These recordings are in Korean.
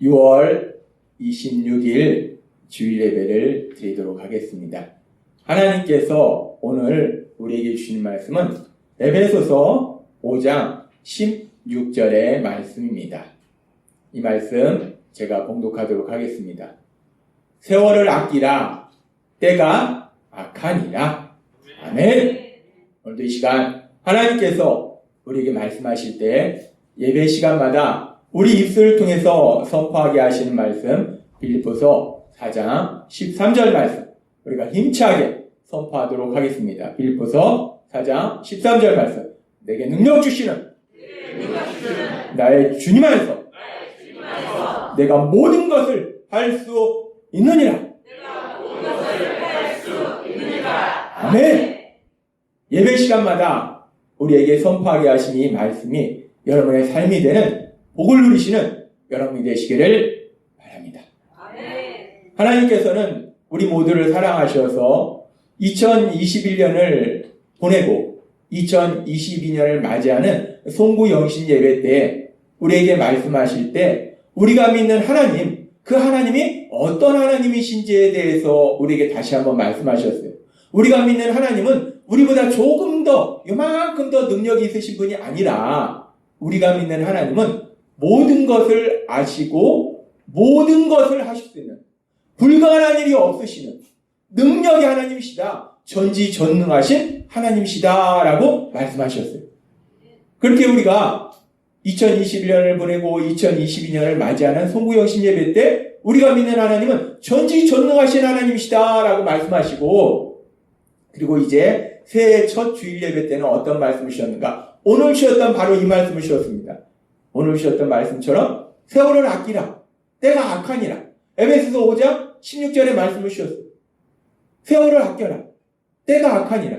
6월 26일 주일 예배를 드리도록 하겠습니다. 하나님께서 오늘 우리에게 주신 말씀은 에베소서 5장 16절의 말씀입니다. 이 말씀 제가 봉독하도록 하겠습니다. 세월을 아끼라 때가 악하니라. 아멘. 오늘도 이 시간 하나님께서 우리에게 말씀하실 때 예배 시간마다 우리 입술을 통해서 선포하게 하시는 말씀, 빌립보서 4장 13절 말씀 우리가 힘차게 선포하도록 하겠습니다. 빌립보서 4장 13절 말씀, 내게 능력 주시는 나의 주님 안에서 내가 모든 것을 할 수 있느니라. 아멘. 예배 시간마다 우리에게 선포하게 하신 이 말씀이 여러분의 삶이 되는 복을 누리시는 여러분이 되시기를 바랍니다. 아멘. 하나님께서는 우리 모두를 사랑하셔서 2021년을 보내고 2022년을 맞이하는 송구영신 예배 때 우리에게 말씀하실 때 우리가 믿는 하나님, 그 하나님이 어떤 하나님이신지에 대해서 우리에게 다시 한번 말씀하셨어요. 우리가 믿는 하나님은 우리보다 조금 더, 요만큼 더 능력이 있으신 분이 아니라 우리가 믿는 하나님은 모든 것을 아시고 모든 것을 하실 수 있는, 불가능한 일이 없으시는 능력의 하나님이시다, 전지전능하신 하나님이시다라고 말씀하셨어요. 그렇게 우리가 2021년을 보내고 2022년을 맞이하는 송구영신 예배 때 우리가 믿는 하나님은 전지전능하신 하나님이시다라고 말씀하시고, 그리고 이제 새해 첫 주일 예배 때는 어떤 말씀을 주셨는가? 오늘 주셨던 바로 이 말씀을 주셨습니다. 오늘 주셨던 말씀처럼 세월을 아끼라 때가 악하니라. 에베소서 5장 16절의 말씀을 주셨어요. 세월을 아껴라 때가 악하니라.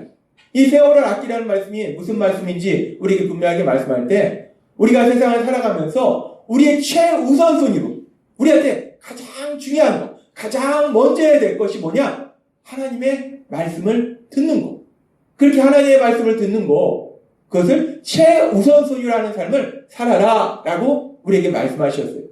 이 세월을 아끼라는 말씀이 무슨 말씀인지 우리에게 분명하게 말씀할 때, 우리가 세상을 살아가면서 우리의 최우선순위로 우리한테 가장 중요한 것, 가장 먼저 해야 될 것이 뭐냐? 하나님의 말씀을 듣는 것. 그렇게 하나님의 말씀을 듣는 것, 그것을 최우선순위로 하는 삶을 살아라 라고 우리에게 말씀하셨어요.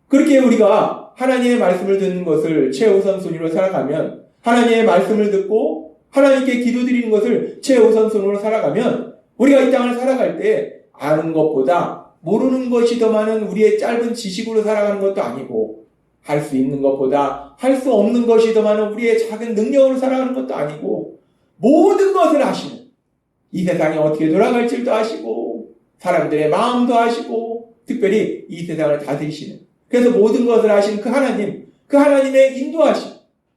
그렇게 우리가 하나님의 말씀을 듣는 것을 최우선순위로 살아가면, 하나님의 말씀을 듣고 하나님께 기도드리는 것을 최우선순위로 살아가면, 우리가 이 땅을 살아갈 때 아는 것보다 모르는 것이 더 많은 우리의 짧은 지식으로 살아가는 것도 아니고, 할 수 있는 것보다 할 수 없는 것이 더 많은 우리의 작은 능력으로 살아가는 것도 아니고, 모든 것을 아시는, 이 세상이 어떻게 돌아갈지도 아시고 사람들의 마음도 아시고 특별히 이 세상을 다스리시는, 그래서 모든 것을 아시는 그 하나님, 그 하나님의 인도하심,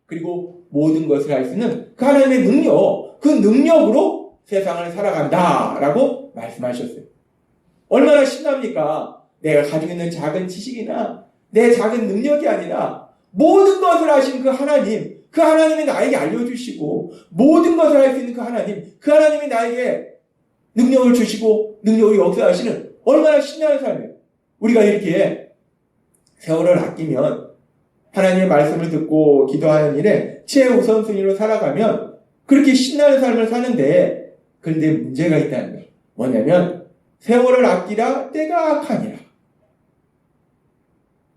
그리고 모든 것을 할 수 있는 그 하나님의 능력, 그 능력으로 세상을 살아간다라고 말씀하셨어요. 얼마나 신납니까? 내가 가지고 있는 작은 지식이나 내 작은 능력이 아니라 모든 것을 하신 그 하나님, 그 하나님이 나에게 알려주시고 모든 것을 할 수 있는 그 하나님이 나에게 능력을 주시고 능력을 역사하시는 얼마나 신나는 삶이에요. 우리가 이렇게 세월을 아끼면, 하나님의 말씀을 듣고 기도하는 일에 최우선순위로 살아가면 그렇게 신나는 삶을 사는데, 그런데 문제가 있다는 거예요. 뭐냐면 세월을 아끼라 때가 악하니라.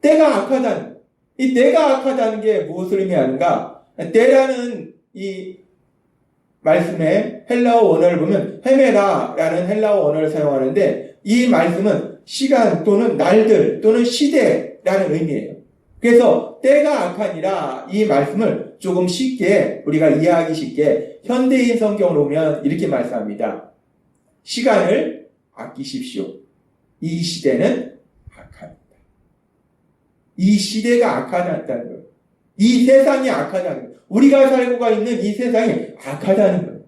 때가 악하다는 거예요. 이 때가 악하다는 게 무엇을 의미하는가? 때라는 이 말씀의 헬라어 원어를 보면 헤메라라는 헬라어 원어를 사용하는데, 이 말씀은 시간 또는 날들 또는 시대라는 의미예요. 그래서 때가 악하니라, 이 말씀을 조금 쉽게 우리가 이해하기 쉽게 현대인 성경으로 보면 이렇게 말씀합니다. 시간을 아끼십시오. 이 시대는 악합니다. 이 시대가 악하다는 거예요. 이 세상이 악하다는 거예요. 우리가 살고가 있는 이 세상이 악하다는 거예요.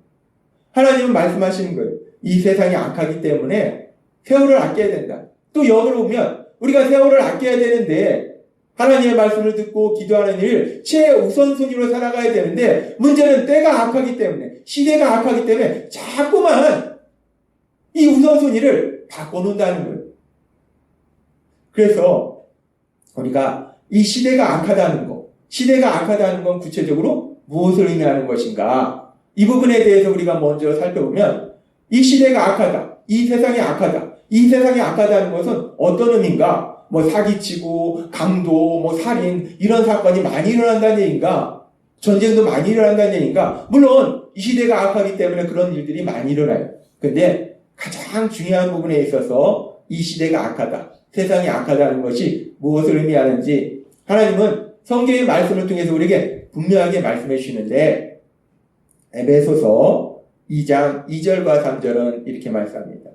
하나님은 말씀하시는 거예요. 이 세상이 악하기 때문에 세월을 아껴야 된다. 또 역으로 보면 우리가 세월을 아껴야 되는데, 하나님의 말씀을 듣고 기도하는 일 최우선순위로 살아가야 되는데, 문제는 때가 악하기 때문에, 시대가 악하기 때문에 자꾸만 이 우선순위를 바꿔놓는다는 거예요. 그래서 우리가 이 시대가 악하다는 것, 시대가 악하다는 건 구체적으로 무엇을 의미하는 것인가? 이 부분에 대해서 우리가 먼저 살펴보면, 이 시대가 악하다, 이 세상이 악하다, 이 세상이 악하다는 것은 어떤 의미인가? 뭐 사기치고 강도, 뭐 살인 이런 사건이 많이 일어난다는 얘기인가? 전쟁도 많이 일어난다는 얘기인가? 물론 이 시대가 악하기 때문에 그런 일들이 많이 일어나요. 근데 가장 중요한 부분에 있어서 이 시대가 악하다, 세상이 악하다는 것이 무엇을 의미하는지 하나님은 성경의 말씀을 통해서 우리에게 분명하게 말씀해 주시는데, 에베소서 2장 2절과 3절은 이렇게 말씀합니다.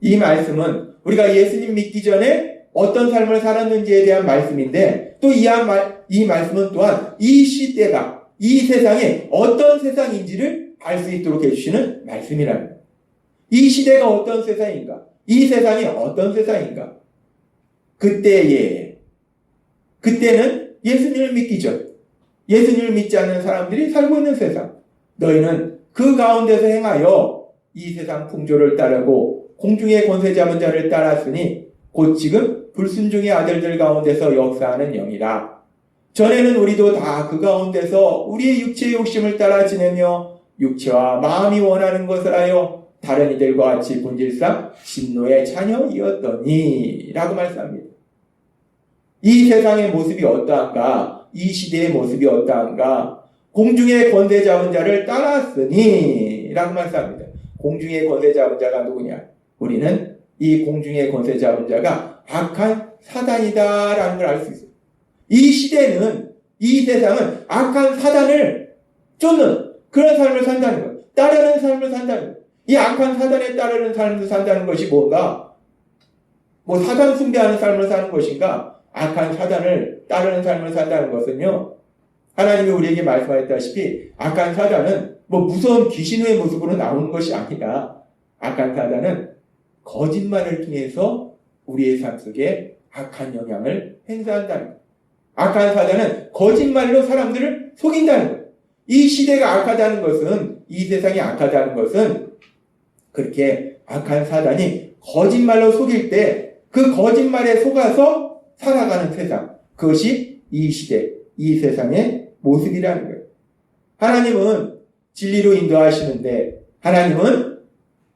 이 말씀은 우리가 예수님 믿기 전에 어떤 삶을 살았는지에 대한 말씀인데, 또 이 말씀은 또한 이 시대가, 이 세상에 어떤 세상인지를 알 수 있도록 해주시는 말씀이랍니다. 이 시대가 어떤 세상인가? 이 세상이 어떤 세상인가? 그때는 예수님을 믿기 전, 예수님을 믿지 않는 사람들이 살고 있는 세상. 너희는 그 가운데서 행하여 이 세상 풍조를 따르고 공중의 권세 잡은 자를 따랐으니 곧 지금 불순종의 아들들 가운데서 역사하는 영이라. 전에는 우리도 다 그 가운데서 우리의 육체의 욕심을 따라 지내며 육체와 마음이 원하는 것을 하여 다른 이들과 같이 본질상 진노의 자녀이었더니 라고 말씀합니다. 이 세상의 모습이 어떠한가? 이 시대의 모습이 어떠한가? 공중의 권세 잡은 자를 따랐으니 라고 말씀합니다. 공중의 권세 잡은 자가 누구냐? 우리는 이 공중의 권세 잡은 자가 악한 사단이다 라는 걸 알 수 있어요. 이 시대는, 이 세상은 악한 사단을 쫓는 그런 삶을 산다는 거예요. 따르는 삶을 산다는 거예요. 이 악한 사단에 따르는 삶을 산다는 것이 뭔가? 뭐 사단 숭배하는 삶을 사는 것인가? 악한 사단을 따르는 삶을 산다는 것은요, 하나님이 우리에게 말씀하셨다시피 악한 사단은 뭐 무서운 귀신의 모습으로 나오는 것이 아니라, 악한 사단은 거짓말을 통해서 우리의 삶 속에 악한 영향을 행사한다는 거예요. 악한 사단은 거짓말로 사람들을 속인다는 거예요. 이 시대가 악하다는 것은, 이 세상이 악하다는 것은 그렇게 악한 사단이 거짓말로 속일 때 그 거짓말에 속아서 살아가는 세상, 그것이 이 시대, 이 세상의 모습이라는 거예요. 하나님은 진리로 인도하시는데, 하나님은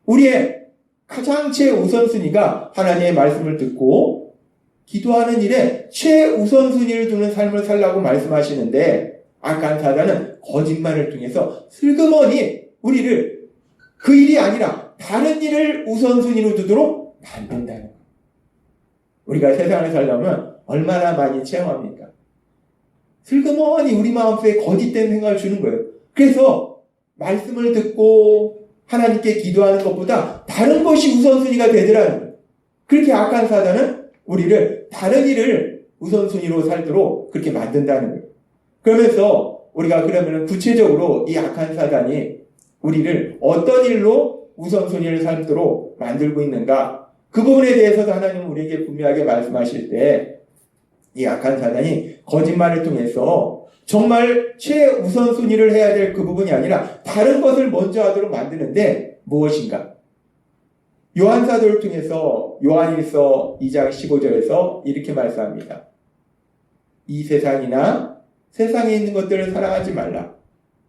우리의 가장 최우선순위가 하나님의 말씀을 듣고 기도하는 일에 최우선순위를 두는 삶을 살라고 말씀하시는데, 악한 사단은 거짓말을 통해서 슬그머니 우리를 그 일이 아니라 다른 일을 우선순위로 두도록 만든다는 거예요. 우리가 세상을 살려면 얼마나 많이 체험합니까? 슬그머니 우리 마음속에 거짓된 생각을 주는 거예요. 그래서 말씀을 듣고 하나님께 기도하는 것보다 다른 것이 우선순위가 되더라는 거예요. 그렇게 악한 사단은 우리를 다른 일을 우선순위로 살도록 그렇게 만든다는 거예요. 그러면서 우리가 그러면 구체적으로 이 악한 사단이 우리를 어떤 일로 우선순위를 살도록 만들고 있는가? 그 부분에 대해서도 하나님은 우리에게 분명하게 말씀하실 때, 이 악한 사단이 거짓말을 통해서 정말 최우선순위를 해야 될 그 부분이 아니라 다른 것을 먼저 하도록 만드는데 무엇인가? 요한사도를 통해서 요한일서 2장 15절에서 이렇게 말씀합니다. 이 세상이나 세상에 있는 것들을 사랑하지 말라.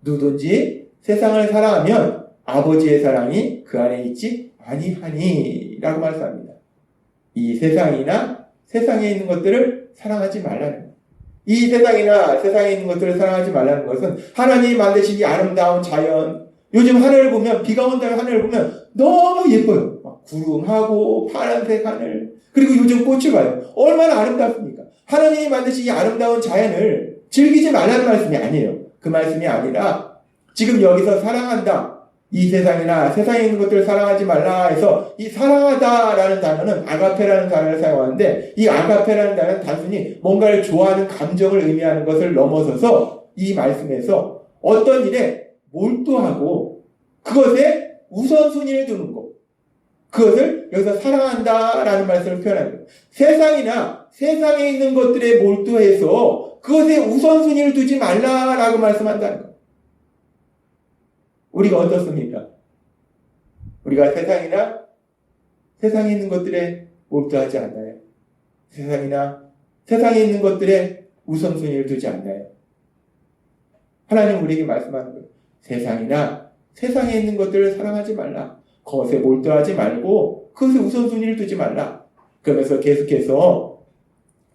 누구든지 세상을 사랑하면 아버지의 사랑이 그 안에 있지 아니하니 라고 말씀합니다. 이 세상이나 세상에 있는 것들을 사랑하지 말라는 거예요. 이 세상이나 세상에 있는 것들을 사랑하지 말라는 것은 하나님이 만드신 이 아름다운 자연, 요즘 하늘을 보면, 비가 온다면 하늘을 보면 너무 예뻐요. 막 구름하고 파란색 하늘, 그리고 요즘 꽃을 봐요. 얼마나 아름답습니까? 하나님이 만드신 이 아름다운 자연을 즐기지 말라는 말씀이 아니에요. 그 말씀이 아니라 지금 여기서 사랑한다, 이 세상이나 세상에 있는 것들을 사랑하지 말라 해서 이 사랑하다라는 단어는 아가페라는 단어를 사용하는데, 이 아가페라는 단어는 단순히 뭔가를 좋아하는 감정을 의미하는 것을 넘어서서 이 말씀에서 어떤 일에 몰두하고 그것에 우선순위를 두는 것, 그것을 여기서 사랑한다라는 말씀을 표현하는 거예요. 세상이나 세상에 있는 것들에 몰두해서 그것에 우선순위를 두지 말라라고 말씀한다는 거예요. 우리가 어떻습니까? 우리가 세상이나 세상에 있는 것들에 몰두하지 않나요? 세상이나 세상에 있는 것들에 우선순위를 두지 않나요? 하나님 우리에게 말씀하는 거예요. 세상이나 세상에 있는 것들을 사랑하지 말라. 그것에 몰두하지 말고 그것에 우선순위를 두지 말라. 그러면서 계속해서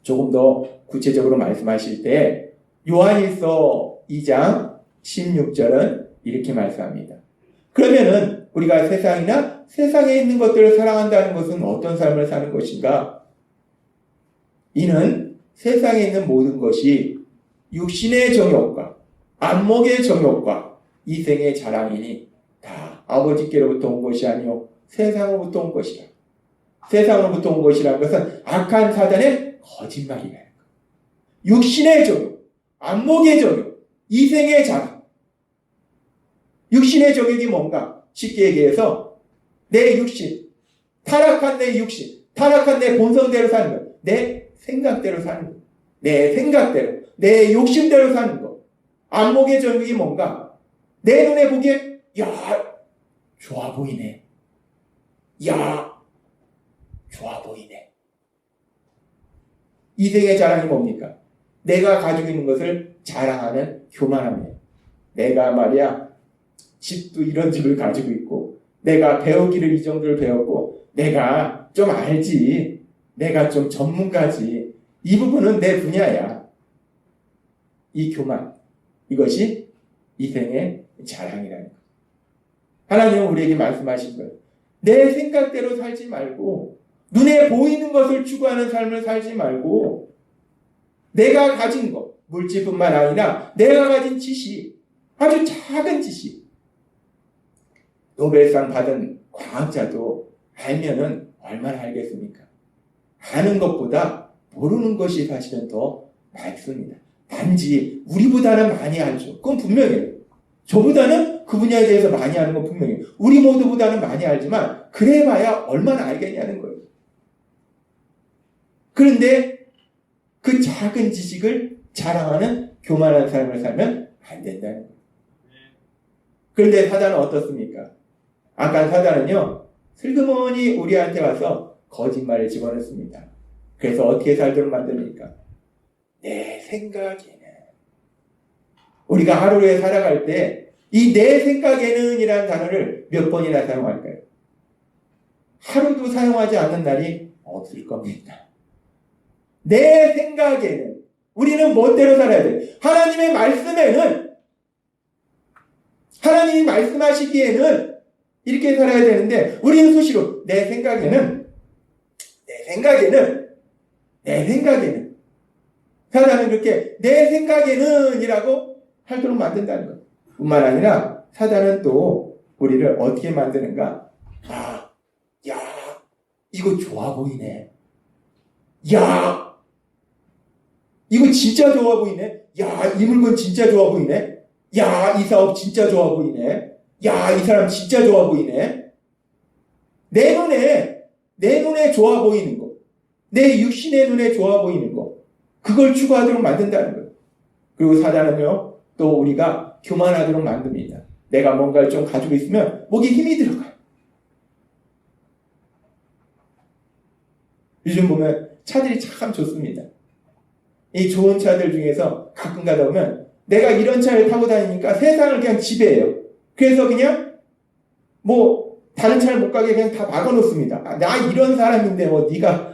조금 더 구체적으로 말씀하실 때 요한일서 2장 16절은 이렇게 말씀합니다. 그러면은 우리가 세상이나 세상에 있는 것들을 사랑한다는 것은 어떤 삶을 사는 것인가? 이는 세상에 있는 모든 것이 육신의 정욕과 안목의 정욕과 이생의 자랑이니 다 아버지께로부터 온 것이 아니요 세상으로부터 온 것이라. 세상으로부터 온 것이라는 것은 악한 사단의 거짓말이라는 것. 육신의 정욕, 안목의 정욕, 이생의 자랑. 육신의 정욕이 뭔가? 쉽게 얘기해서 내 육신, 타락한 내 육신, 타락한 내 본성대로 사는 것, 내 생각대로 사는 것, 내 생각대로, 내 욕심대로 사는 것. 안목의 정욕이 뭔가? 내 눈에 보기에 야, 좋아 보이네. 야, 좋아 보이네. 이생의 자랑이 뭡니까? 내가 가지고 있는 것을 자랑하는 교만함이에요. 내가 말이야 집도 이런 집을 가지고 있고 내가 배우기를 이 정도를 배웠고 내가 좀 알지. 내가 좀 전문가지. 이 부분은 내 분야야. 이 교만. 이것이 이생의 자랑이라는 것. 하나님은 우리에게 말씀하신 거예요. 내 생각대로 살지 말고 눈에 보이는 것을 추구하는 삶을 살지 말고 내가 가진 것, 물질뿐만 아니라 내가 가진 지식, 아주 작은 지식. 노벨상 받은 과학자도 알면은 얼마나 알겠습니까? 아는 것보다 모르는 것이 사실은 더 많습니다. 단지 우리보다는 많이 알죠. 그건 분명해요. 저보다는 그 분야에 대해서 많이 아는 건 분명해요. 우리 모두보다는 많이 알지만 그래봐야 얼마나 알겠냐는 거예요. 그런데 그 작은 지식을 자랑하는 교만한 삶을 살면 안 된다는 거예요. 그런데 사단은 어떻습니까? 아까 사단은요, 슬그머니 우리한테 와서 거짓말을 집어넣습니다. 그래서 어떻게 살도록 만듭니까? 내 생각에는. 우리가 하루에 살아갈 때 이 내 생각에는 이라는 단어를 몇 번이나 사용할까요? 하루도 사용하지 않는 날이 없을 겁니다. 내 생각에는 우리는 멋대로 살아야 돼. 하나님의 말씀에는 하나님이 말씀하시기에는 이렇게 살아야 되는데 우리는 수시로 내 생각에는 사단은 그렇게 내 생각에는 이라고 하도록 만든다는 것. 뿐만 아니라 사단은 또 우리를 어떻게 만드는가? 야, 이거 좋아 보이네. 야, 이거 진짜 좋아 보이네. 야, 이 물건 진짜 좋아 보이네. 야, 이 사업 진짜 좋아 보이네. 야, 이 사람 진짜 좋아 보이네. 내 눈에 좋아 보이는 거. 내 육신의 눈에 좋아 보이는 거. 그걸 추구하도록 만든다는 거예요. 그리고 사단은요, 또 우리가 교만하도록 만듭니다. 내가 뭔가를 좀 가지고 있으면 목에 힘이 들어가요. 요즘 보면 차들이 참 좋습니다. 이 좋은 차들 중에서 가끔 가다 보면 내가 이런 차를 타고 다니니까 세상을 그냥 지배해요. 그래서 그냥 다른 차를 못 가게 그냥 다 막아놓습니다. 나 이런 사람인데 네가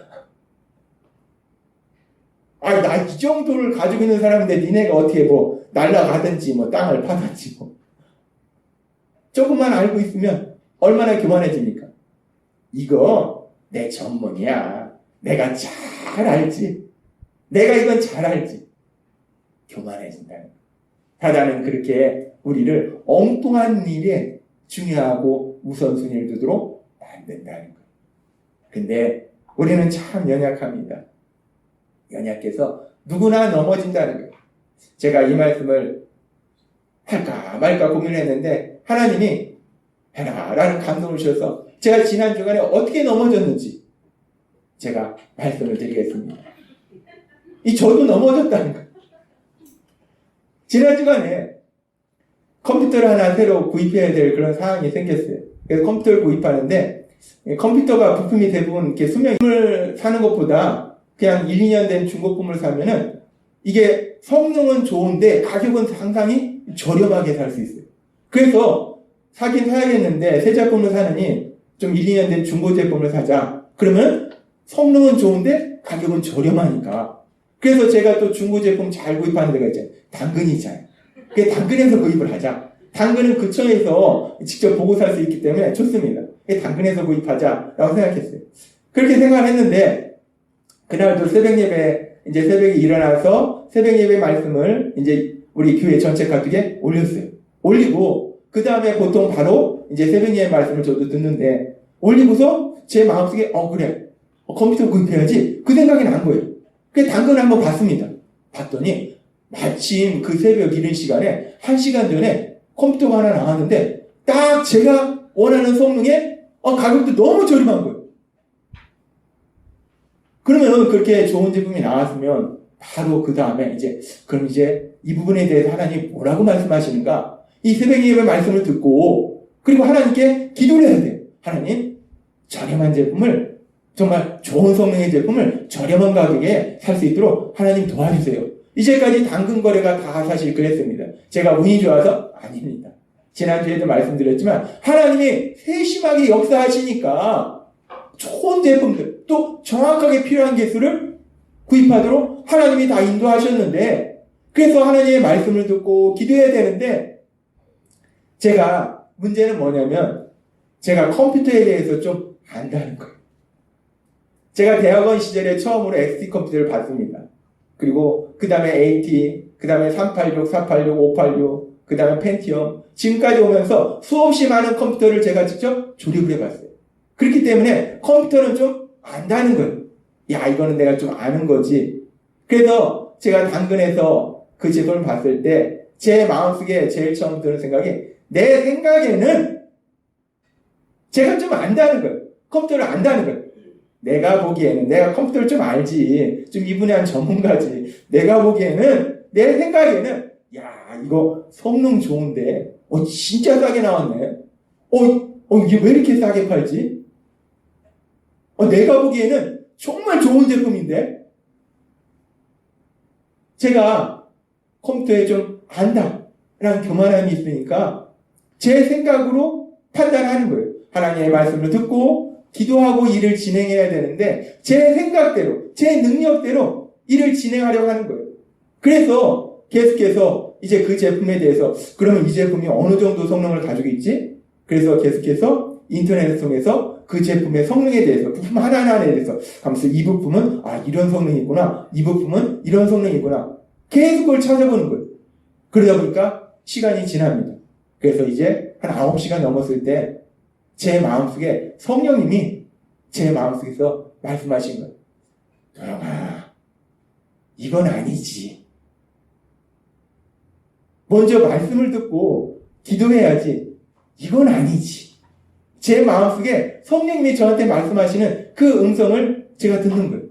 나 이 정도를 가지고 있는 사람인데 니네가 어떻게 날아가든지 땅을 파든지 조금만 알고 있으면 얼마나 교만해집니까? 이거 내 전문이야. 내가 잘 알지. 내가 이건 잘 알지. 교만해진다는 거예요. 사단은 그렇게 우리를 엉뚱한 일에 중요하고 우선순위를 두도록 만든다는 거예요. 근데 우리는 참 연약합니다. 연약해서 누구나 넘어진다는 거예요. 제가 이 말씀을 할까 말까 고민했는데 하나님이 해라 라는 감동을 주셔서 제가 지난 주간에 어떻게 넘어졌는지 제가 말씀을 드리겠습니다. 저도 넘어졌다는 거예요. 지난 주간에 컴퓨터를 하나 새로 구입해야 될 그런 상황이 생겼어요. 그래서 컴퓨터를 구입하는데 컴퓨터가 부품이 대부분 이렇게 수명을 사는 것보다 그냥 1, 2년 된 중고품을 사면은 이게 성능은 좋은데 가격은 상당히 저렴하게 살 수 있어요. 그래서 사긴 사야겠는데 새 제품을 사느니 좀 1, 2년 된 중고 제품을 사자. 그러면 성능은 좋은데 가격은 저렴하니까. 그래서 제가 또 중고 제품 잘 구입하는 데가 있잖아요. 당근이 있잖아요. 그 당근에서 구입을 하자. 당근은 그청에서 직접 보고 살 수 있기 때문에 좋습니다. 당근에서 구입하자라고 생각했어요. 그렇게 생각을 했는데 그날도 새벽 예배, 이제 새벽에 일어나서 새벽 예배 말씀을 이제 우리 교회 전체 카톡에 올렸어요. 올리고 그 다음에 보통 바로 이제 새벽 예배 말씀을 저도 듣는데 올리고서 제 마음속에 그래 컴퓨터 구입해야지 그 생각이 난 거예요. 그래서 당근을 한번 봤습니다. 봤더니 마침 그 새벽 이른 시간에 1시간 전에 컴퓨터가 하나 나왔는데 딱 제가 원하는 성능에 가격도 너무 저렴한 거예요. 그러면 그렇게 좋은 제품이 나왔으면 바로 그 다음에 그럼 이제 이 부분에 대해서 하나님 뭐라고 말씀하시는가? 이 새벽 예배 말씀을 듣고 그리고 하나님께 기도를 해야 돼요. 하나님 저렴한 제품을 정말 좋은 성능의 제품을 저렴한 가격에 살 수 있도록 하나님 도와주세요. 이제까지 당근 거래가 다 사실 그랬습니다. 제가 운이 좋아서? 아닙니다. 지난주에도 말씀드렸지만 하나님이 세심하게 역사하시니까 좋은 제품들 또 정확하게 필요한 개수를 구입하도록 하나님이 다 인도하셨는데 그래서 하나님의 말씀을 듣고 기도해야 되는데 제가 문제는 뭐냐면 제가 컴퓨터에 대해서 좀 안다는 거예요. 제가 대학원 시절에 처음으로 XT 컴퓨터를 봤습니다. 그리고 그 다음에 AT, 그 다음에 386, 486, 586, 그 다음에 펜티엄 지금까지 오면서 수없이 많은 컴퓨터를 제가 직접 조립을 해봤어요. 그렇기 때문에 컴퓨터는 좀 안다는 거예요. 야, 이거는 내가 좀 아는 거지. 그래서 제가 당근에서 그 제품을 봤을 때 제 마음속에 제일 처음 드는 생각이 내 생각에는 제가 좀 안다는 거예요. 컴퓨터를 안다는 거예요. 내가 보기에는 내가 컴퓨터를 좀 알지. 좀 이 분야는 전문가지. 내가 보기에는 내 생각에는 야, 이거 성능 좋은데 진짜 싸게 나왔네. 이게 왜 이렇게 싸게 팔지? 내가 보기에는 정말 좋은 제품인데 제가 컴퓨터에 좀 안다라는 교만함이 있으니까 제 생각으로 판단하는 거예요. 하나님의 말씀을 듣고 기도하고 일을 진행해야 되는데 제 생각대로 제 능력대로 일을 진행하려고 하는 거예요. 그래서 계속해서 이제 그 제품에 대해서 그러면 이 제품이 어느 정도 성능을 가지고 있지? 그래서 계속해서 인터넷을 통해서 그 제품의 성능에 대해서 부품 하나하나에 대해서 가면서 이 부품은 이런 성능이 있구나. 이 부품은 이런 성능이 있구나. 계속 그걸 찾아보는 거예요. 그러다 보니까 시간이 지납니다. 그래서 이제 한 9시간 넘었을 때 제 마음속에 성령님이 제 마음속에서 말씀하신 거예요. 도영아, 이건 아니지. 먼저 말씀을 듣고 기도해야지. 이건 아니지. 제 마음속에 성령님이 저한테 말씀하시는 그 음성을 제가 듣는 거예요.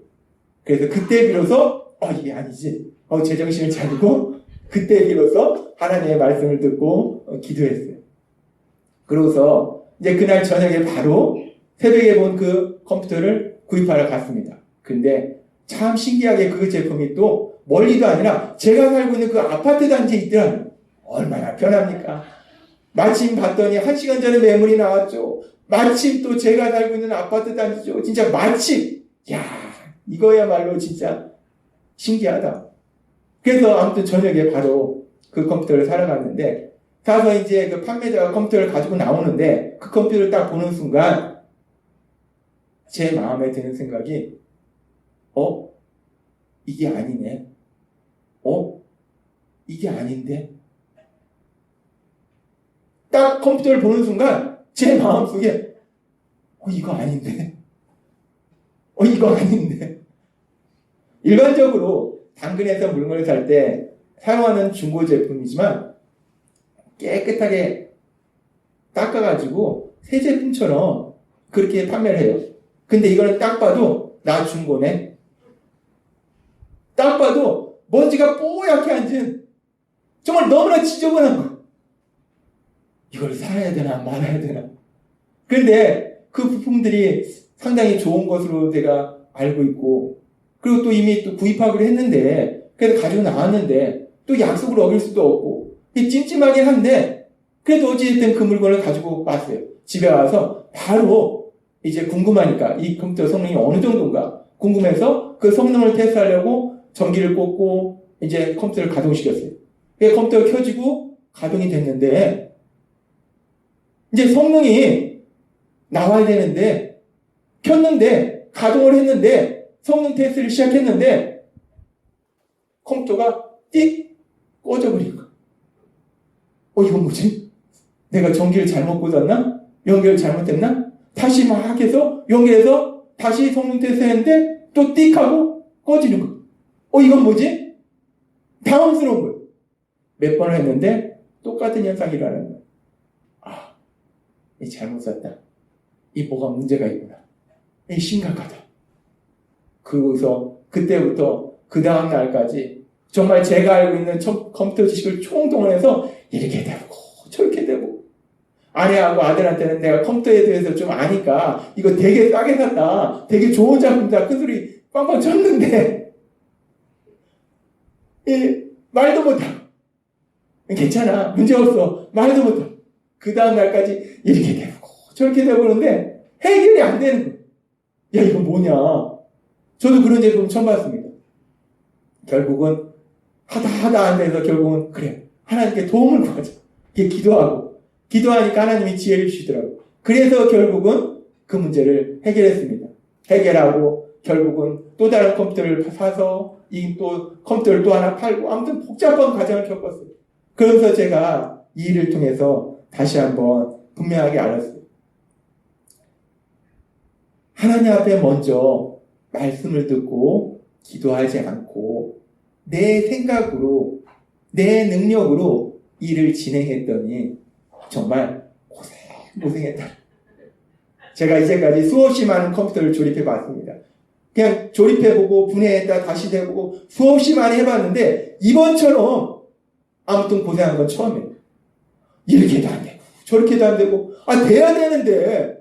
그래서 그때 비로소 이게 아니지. 제정신을 차리고 그때 비로소 하나님의 말씀을 듣고 기도했어요. 그러고서 이제 그날 저녁에 바로 새벽에 본 그 컴퓨터를 구입하러 갔습니다. 근데 참 신기하게 그 제품이 또 멀리도 아니라 제가 살고 있는 그 아파트 단지에 있더라고요. 얼마나 편합니까? 마침 봤더니 1시간 전에 매물이 나왔죠. 마침 또 제가 살고 있는 아파트 단지죠. 진짜 마침. 야, 이거야말로 진짜 신기하다. 그래서 아무튼 저녁에 바로 그 컴퓨터를 사러 갔는데 가서 이제 그 판매자가 컴퓨터를 가지고 나오는데 그 컴퓨터를 딱 보는 순간 제 마음에 드는 생각이 이게 아니네. 이게 아닌데. 딱 컴퓨터를 보는 순간 제 마음속에 이거 아닌데. 이거 아닌데. 일반적으로 당근에서 물건을 살 때 사용하는 중고 제품이지만 깨끗하게 닦아가지고 새 제품처럼 그렇게 판매를 해요. 근데 이거는 딱 봐도 나 중고네. 딱 봐도 먼지가 뽀얗게 앉은 정말 너무나 지저분한 거. 이걸 사야 되나 말아야 되나. 그런데 그 부품들이 상당히 좋은 것으로 제가 알고 있고 그리고 또 이미 또 구입하기로 했는데 그래서 가지고 나왔는데 또 약속을 어길 수도 없고 찜찜하긴 한데 그래도 어찌됐든 그 물건을 가지고 왔어요. 집에 와서 바로 이제 궁금하니까 이 컴퓨터 성능이 어느 정도인가 궁금해서 그 성능을 테스트하려고 전기를 꽂고 이제 컴퓨터를 가동시켰어요. 컴퓨터가 켜지고 가동이 됐는데 이제 성능이 나와야 되는데 켰는데 가동을 했는데 성능 테스트를 시작했는데 컴퓨터가 띡 꺼져버린 거야. 이건 뭐지? 내가 전기를 잘못 꽂았나? 연결을 잘못했나? 다시 막 해서 연결해서 다시 성능 테스트 했는데 또 띡 하고 꺼지는 거야. 이건 뭐지? 당황스러운 거예요. 몇 번을 했는데 똑같은 현상이 일어나는 거예요. 이 잘못 샀다. 이 뭐가 문제가 있구나. 이 심각하다. 그래서 그때부터 그 다음 날까지 정말 제가 알고 있는 컴퓨터 지식을 총동원해서 이렇게 되고 저렇게 되고 아내하고 아들한테는 내가 컴퓨터에 대해서 좀 아니까 이거 되게 싸게 샀다. 되게 좋은 작품이다. 큰 소리 빵빵 쳤는데 말도 못하고 괜찮아. 문제없어. 말도 못하고 그 다음 날까지 이렇게 되고 저렇게 되고는데 해결이 안 되는 거예요. 야 이거 뭐냐. 저도 그런 제품 처음 봤습니다. 결국은 하다 안 돼서 결국은 그래 하나님께 도움을 구하자. 이게 기도하니까 하나님이 지혜를 주시더라고요. 그래서 결국은 그 문제를 해결했습니다. 해결하고 결국은 또 다른 컴퓨터를 사서 이 또 컴퓨터를 또 하나 팔고 아무튼 복잡한 과정을 겪었어요. 그러면서 제가 이 일을 통해서 다시 한번 분명하게 알았어요. 하나님 앞에 먼저 말씀을 듣고 기도하지 않고 내 생각으로 내 능력으로 일을 진행했더니 정말 고생했다. 제가 이제까지 수없이 많은 컴퓨터를 조립해 봤습니다. 그냥 조립해보고 분해했다 다시 해보고 수없이 많이 해봤는데 이번처럼 아무튼 고생한 건 처음이에요. 이렇게도 안 되고 저렇게도 안 되고 돼야 되는데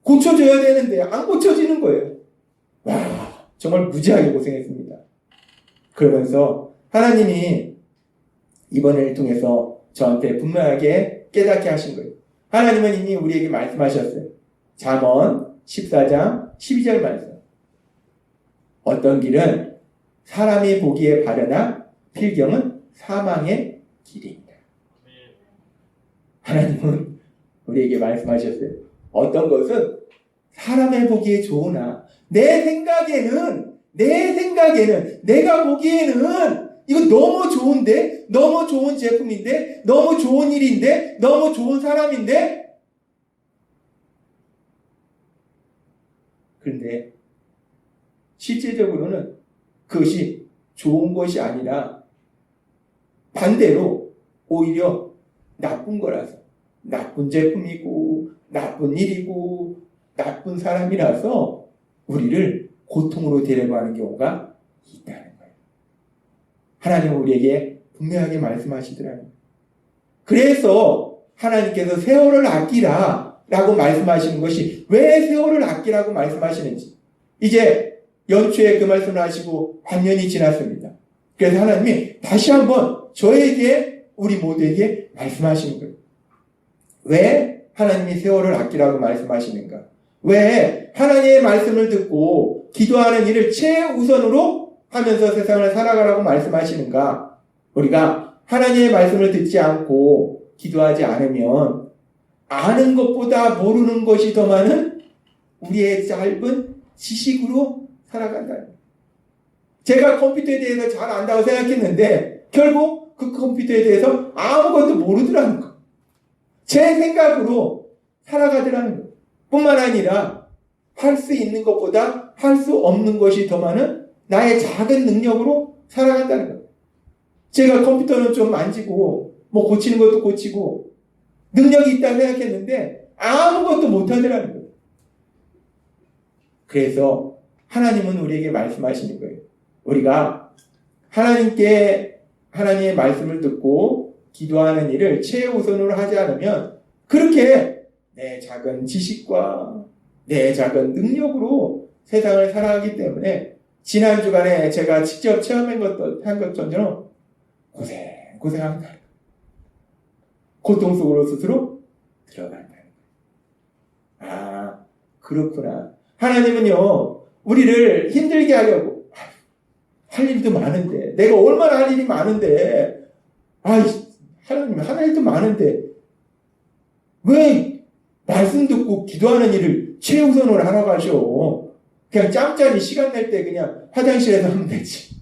고쳐줘야 되는데 안 고쳐지는 거예요. 와 정말 무지하게 고생했습니다. 그러면서 하나님이 이번 일을 통해서 저한테 분명하게 깨닫게 하신 거예요. 하나님은 이미 우리에게 말씀하셨어요. 잠언 14장 12절 말씀. 어떤 길은 사람이 보기에 바르나 필경은 사망의 길입니다. 하나님은 우리에게 말씀하셨어요. 어떤 것은 사람의 보기에 좋으나 내 생각에는 내가 보기에는 이거 너무 좋은데 너무 좋은 제품인데 너무 좋은 일인데 너무 좋은 사람인데 그런데 실제적으로는 그것이 좋은 것이 아니라 반대로 오히려 나쁜 거라서 나쁜 제품이고 나쁜 일이고 나쁜 사람이라서 우리를 고통으로 데려가는 경우가 있다는 거예요. 하나님은 우리에게 분명하게 말씀하시더라고요. 그래서 하나님께서 세월을 아끼라 라고 말씀하시는 것이 왜 세월을 아끼라고 말씀하시는지 이제 연초에 그 말씀을 하시고 반년이 지났습니다. 그래서 하나님이 다시 한번 저에게 우리 모두에게 말씀하시는 거예요. 왜 하나님이 세월을 아끼라고 말씀하시는가? 왜 하나님의 말씀을 듣고 기도하는 일을 최우선으로 하면서 세상을 살아가라고 말씀하시는가? 우리가 하나님의 말씀을 듣지 않고 기도하지 않으면 아는 것보다 모르는 것이 더 많은 우리의 짧은 지식으로 살아간다는 거예요. 제가 컴퓨터에 대해서 잘 안다고 생각했는데 결국 그 컴퓨터에 대해서 아무것도 모르더라는 거예요. 제 생각으로 살아가더라는 거예요. 뿐만 아니라 할 수 있는 것보다 할 수 없는 것이 더 많은 나의 작은 능력으로 살아간다는 거예요. 제가 컴퓨터는 좀 만지고 뭐 고치는 것도 고치고 능력이 있다고 생각했는데 아무것도 못하더라는 거예요. 그래서 하나님은 우리에게 말씀하시는 거예요. 우리가 하나님의 말씀을 듣고 기도하는 일을 최우선으로 하지 않으면 그렇게 내 작은 지식과 내 작은 능력으로 세상을 살아가기 때문에 지난 주간에 제가 직접 체험한 것처럼 고생한다. 고통 속으로 스스로 들어간다. 그렇구나. 하나님은요, 우리를 힘들게 하려고, 할 일도 많은데, 내가 얼마나 할 일이 많은데, 하나님, 할 일도 많은데, 왜 말씀 듣고 기도하는 일을 최우선으로 하라고 하셔? 그냥 짬짜리 시간 낼 때 그냥 화장실에서 하면 되지.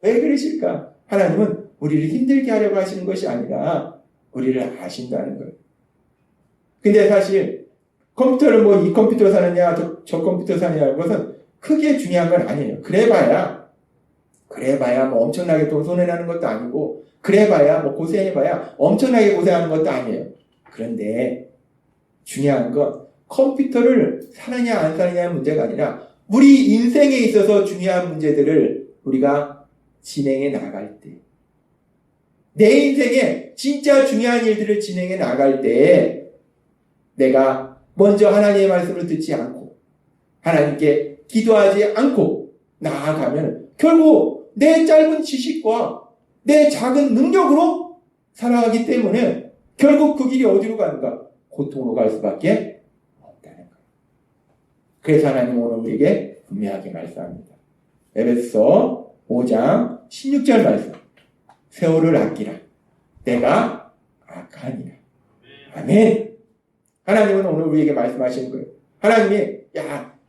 왜 그러실까? 하나님은 우리를 힘들게 하려고 하시는 것이 아니라 우리를 아신다는 거예요. 근데 사실 컴퓨터를 뭐 이 컴퓨터 사느냐 저 컴퓨터 사느냐 그것은 크게 중요한 건 아니에요. 그래봐야 뭐 엄청나게 돈 손해나는 것도 아니고 그래봐야 뭐 고생해봐야 엄청나게 고생하는 것도 아니에요. 그런데 중요한 건 컴퓨터를 사느냐 안 사느냐의 문제가 아니라 우리 인생에 있어서 중요한 문제들을 우리가 진행해 나갈 때, 내 인생에 진짜 중요한 일들을 진행해 나갈 때 내가 먼저 하나님의 말씀을 듣지 않고 하나님께 기도하지 않고 나아가면 결국 내 짧은 지식과 내 작은 능력으로 살아가기 때문에 결국 그 길이 어디로 가는가? 고통으로 갈 수밖에 없다는 거예요. 그래서 하나님은 오늘 우리에게 분명하게 말씀합니다. 에베소서 5장 16절 말씀. 세월을 아끼라. 내가 악하니라. 아멘. 하나님은 오늘 우리에게 말씀하시는 거예요. 하나님이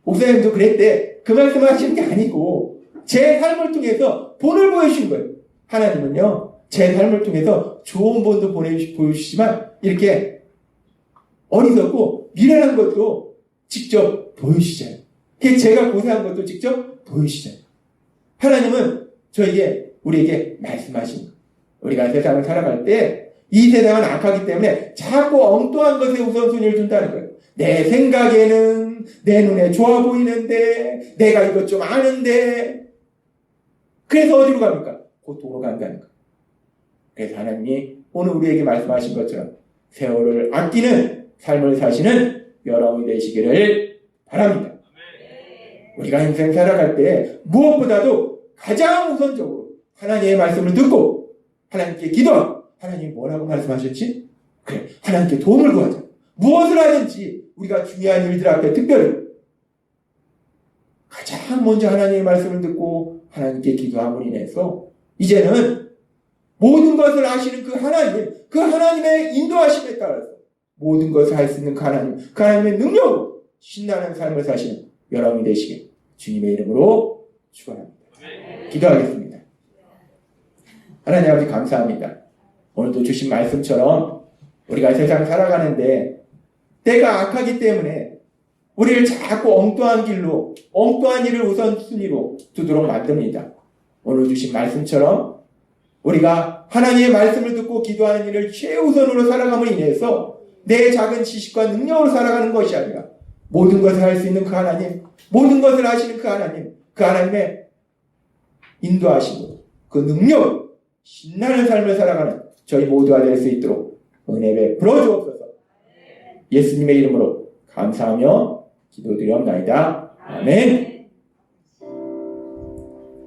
목사님도 그랬대. 그 말씀을 하시는 게 아니고 제 삶을 통해서 본을 보여주신 거예요. 하나님은요, 제 삶을 통해서 좋은 본도 보여주시지만 이렇게 어리석고 미련한 것도 직접 보여주시잖아요. 제가 고생한 것도 직접 보여주시잖아요. 하나님은 우리에게 말씀하신 거예요. 우리가 세상을 살아갈 때 이 세상은 악하기 때문에 자꾸 엉뚱한 것에 우선순위를 둔다는 거예요. 내 생각에는 내 눈에 좋아 보이는데 내가 이것 좀 아는데 그래서 어디로 갑니까? 고통으로 간다는 거예요. 그래서 하나님이 오늘 우리에게 말씀하신 것처럼 세월을 아끼는 삶을 사시는 여러분이 되시기를 바랍니다. 우리가 인생 살아갈 때 무엇보다도 가장 우선적으로 하나님의 말씀을 듣고 하나님께 기도하고 하나님이 뭐라고 말씀하셨지? 그래, 하나님께 도움을 구하자. 무엇을 하든지 우리가 중요한 일들 앞에 특별히 가장 먼저 하나님의 말씀을 듣고 하나님께 기도함으로 인해서 이제는 모든 것을 아시는 그 하나님의 인도하심에 따라서 모든 것을 할 수 있는 그 하나님의 능력으로 신나는 삶을 사시는 여러분이 되시길 주님의 이름으로 축원합니다. 기도하겠습니다. 하나님 아버지 감사합니다. 오늘도 주신 말씀처럼 우리가 세상 살아가는데 때가 악하기 때문에 우리를 자꾸 엉뚱한 길로 엉뚱한 일을 우선순위로 두도록 만듭니다. 오늘 주신 말씀처럼 우리가 하나님의 말씀을 듣고 기도하는 일을 최우선으로 살아감으로 인해서 내 작은 지식과 능력으로 살아가는 것이 아니라 모든 것을 할 수 있는 그 하나님, 모든 것을 아시는 그 하나님의 인도하심으로 그 능력으로 신나는 삶을 살아가는 저희 모두가 될 수 있도록 은혜 베풀어 주옵소서. 예수님의 이름으로 감사하며 기도드리옵나이다. 아멘.